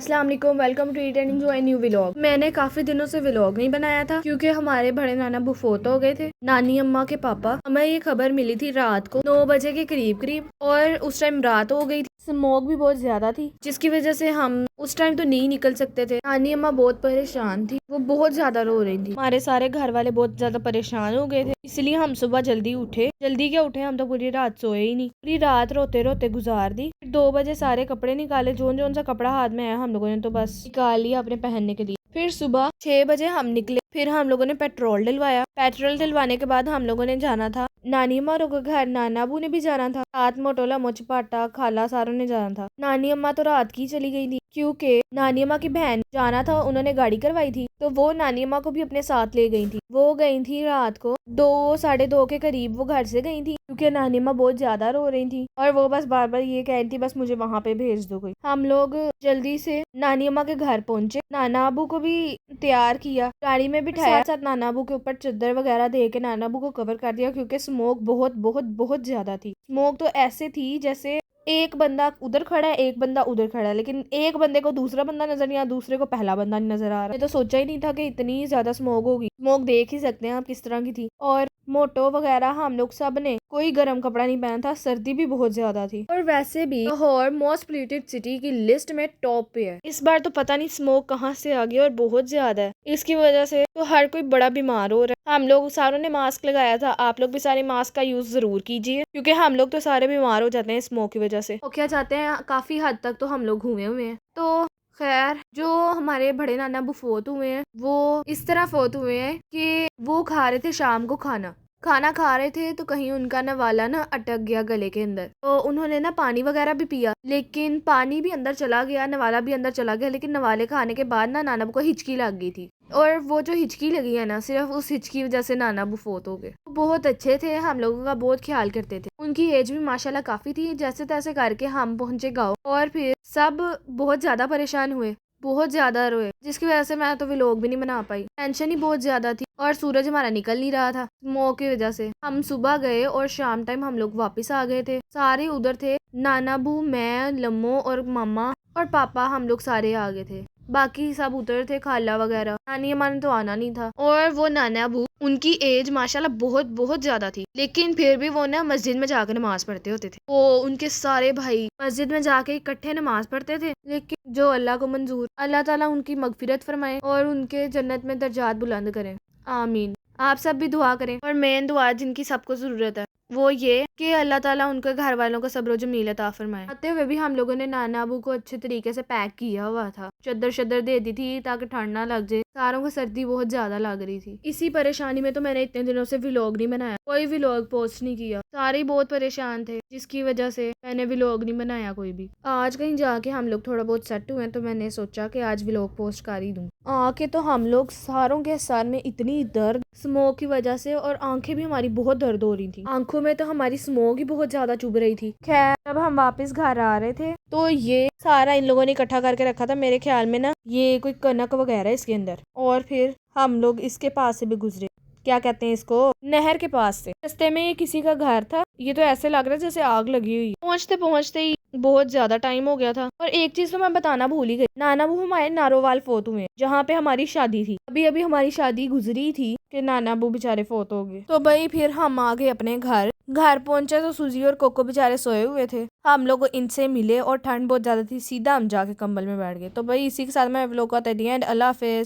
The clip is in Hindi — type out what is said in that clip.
अस्सलाम वालेकुम, welcome to eat and enjoy new vlog. मैंने काफी दिनों से व्लॉग नहीं बनाया था क्योंकि हमारे बड़े नाना अब्बू फोत हो गए थे। नानी अम्मा के पापा। हमें ये खबर मिली थी रात को 9 बजे के करीब करीब, और उस टाइम रात हो गई थी। स्मोक भी बहुत ज्यादा थी जिसकी वजह से हम उस टाइम तो नहीं निकल सकते थे। नानी अम्मा बहुत परेशान थी, वो बहुत ज्यादा रो रही थी। हमारे सारे घर वाले बहुत ज्यादा परेशान हो गए थे, इसलिए हम सुबह जल्दी उठे। जल्दी क्या उठे, हम तो पूरी रात सोए ही नहीं। पूरी रात रोते रोते गुजार दी। 2 बजे सारे कपड़े निकाले, जोन सा कपड़ा हाथ में आया हम लोगों ने तो बस निकाल लिया अपने पहनने के लिए। फिर सुबह 6 बजे हम निकले। फिर हम लोगों ने पेट्रोल डलवाया। पेट्रोल डलवाने के बाद हम लोगों ने जाना था नानी अम्मा के घर। नाना अबू ने भी जाना था साथ। मोटोला मोचपाटा खाला सारों ने जाना था। नानी अम्मा तो रात की चली गई थी क्योंकि नानी अम्मा की बहन जाना था, उन्होंने गाड़ी करवाई थी तो वो नानी अम्मा को भी अपने साथ ले गई थी। वो गई थी रात को 2 साढ़े 2 के करीब वो घर से गई थी क्योंकि नानी अम्मा बहुत ज्यादा रो रही थी और वो बस बार बार ये कह रही थी बस मुझे वहां पे भेज दो कोई। हम लोग जल्दी से नानी अम्मा के घर पहुंचे। नाना अबू को भी तैयार किया, गाड़ी में बिठाया, साथ नाना अबू के ऊपर चादर वगैरह दे के नाना अबू को कवर कर दिया क्योंकि स्मोक बहुत बहुत बहुत ज्यादा थी। स्मोक तो ऐसे थी जैसे एक बंदा उधर खड़ा है एक बंदा उधर खड़ा है, लेकिन एक बंदे को दूसरा बंदा नजर नहीं आ, दूसरे को पहला बंदा नहीं नजर आ रहा। मैं तो सोचा ही नहीं था कि इतनी ज्यादा स्मोक होगी। स्मोक देख ही सकते हैं आप किस तरह की थी। और मोटो वगैरह हम लोग सब ने कोई गर्म कपड़ा नहीं पहना था, सर्दी भी बहुत ज्यादा थी। और वैसे भी लाहौर मोस्ट पोल्यूटेड सिटी की लिस्ट में टॉप पे है। इस बार तो पता नहीं स्मोक कहाँ से आ गई और बहुत ज्यादा है। इसकी वजह से तो हर कोई बड़ा बीमार हो रहा है। हम लोग सारों ने मास्क लगाया था, आप लोग भी सारे मास्क का यूज जरूर कीजिए क्योंकि हम लोग तो सारे बीमार हो जाते हैं स्मोक की वजह से। क्या चाहते हैं काफी हद तक तो हम लोग हुए हैं। तो खैर, जो हमारे बड़े नाना अबू फोत हुए हैं वो इस तरह फोत हुए हैं कि वो खा रहे थे शाम को खाना खा रहे थे तो कहीं उनका नवाला ना अटक गया गले के अंदर। तो उन्होंने ना पानी वगैरह भी पिया, लेकिन पानी भी अंदर चला गया, नवाला भी अंदर चला गया। लेकिन नवाले खाने के बाद ना नाना अबू को हिचकी लग गई थी, और वो जो हिचकी लगी है ना, सिर्फ उस हिचकी वजह से नाना अबू फोत हो गए। बहुत अच्छे थे, हम लोगों का बहुत ख्याल करते थे। उनकी एज भी माशाल्लाह काफी थी। जैसे तैसे करके हम पहुंचे गाँव, और फिर सब बहुत ज्यादा परेशान हुए, बहुत ज्यादा रोए, जिसकी वजह से मैं तो व्लॉग भी नहीं बना पाई। टेंशन ही बहुत ज्यादा थी और सूरज हमारा निकल नहीं रहा था स्मोक की वजह से। हम सुबह गए और शाम टाइम हम लोग वापस आ गए थे। सारे उधर थे, नाना अबू, मैं, लम्मो और मामा और पापा, हम लोग सारे आ गए थे। बाकी सब उधर थे, खाला वगैरह। नानी अम्मा ने तो आना नहीं था। और वो नाना अबू, उनकी एज माशाल्लाह बहुत बहुत ज्यादा थी, लेकिन फिर भी वो ना मस्जिद में जाकर नमाज पढ़ते होते थे। वो उनके सारे भाई मस्जिद में जाके इकट्ठे नमाज पढ़ते थे। लेकिन जो अल्लाह को मंजूर, अल्लाह ताला उनकी मगफिरत फरमाए और उनके जन्नत में दर्जात बुलंद करें, आमीन। आप सब भी दुआ करें। और मेन दुआ जिनकी सबको जरूरत है वो ये कि अल्लाह ताला उनके घर वालों को सब्र जमील अता फरमाए। आते हुए भी हम लोगों ने नाना अबू को अच्छे तरीके से पैक किया हुआ था, चद्दर शद्दर दे दी थी ताकि ठंड ना लग जाए। सारों को सर्दी बहुत ज्यादा लग रही थी। इसी परेशानी में तो मैंने इतने दिनों से व्लॉग नहीं बनाया, कोई व्लॉग पोस्ट नहीं किया। सारे बहुत परेशान थे जिसकी वजह से मैंने व्लॉग नहीं बनाया कोई भी। आज कहीं जाके हम लोग थोड़ा बहुत सेट हुए तो मैंने सोचा कि आज व्लॉग पोस्ट कर ही दूं। आके तो हम लोग सारों के सर में इतनी दर्द स्मोक की वजह से, और आंखें भी हमारी बहुत दर्द हो रही थी। आंखों में तो हमारी स्मोक ही बहुत ज्यादा चुभ रही थी। खैर, जब हम वापस घर आ रहे थे तो ये सारा इन लोगों ने इकट्ठा करके रखा था। मेरे ख्याल में ना ये कोई कनक वगैरह इसके अंदर। और फिर हम लोग इसके पास से भी गुजरे, क्या कहते हैं इसको, नहर के पास से। रास्ते में किसी का घर था। ये तो ऐसे लग रहा है जैसे आग लगी हुई। पहुंचते पहुंचते ही बहुत ज्यादा टाइम हो गया था। और एक चीज तो मैं बताना भूल ही गई, नाना अबू हमारे नारोवाल फोत हुए, जहाँ पे हमारी शादी थी। अभी अभी हमारी शादी गुजरी थी कि नाना अबू बेचारे फोत हो गए। तो भाई फिर हम आ गए अपने घर। घर पहुंचे तो सूजी और कोको बेचारे सोए हुए थे। हम लोग इनसे मिले और ठंड बहुत ज्यादा थी, सीधा हम जाके कंबल में बैठ गए। तो भाई इसी के साथ मैं व्लॉग का एंड, अल्लाह हाफिज।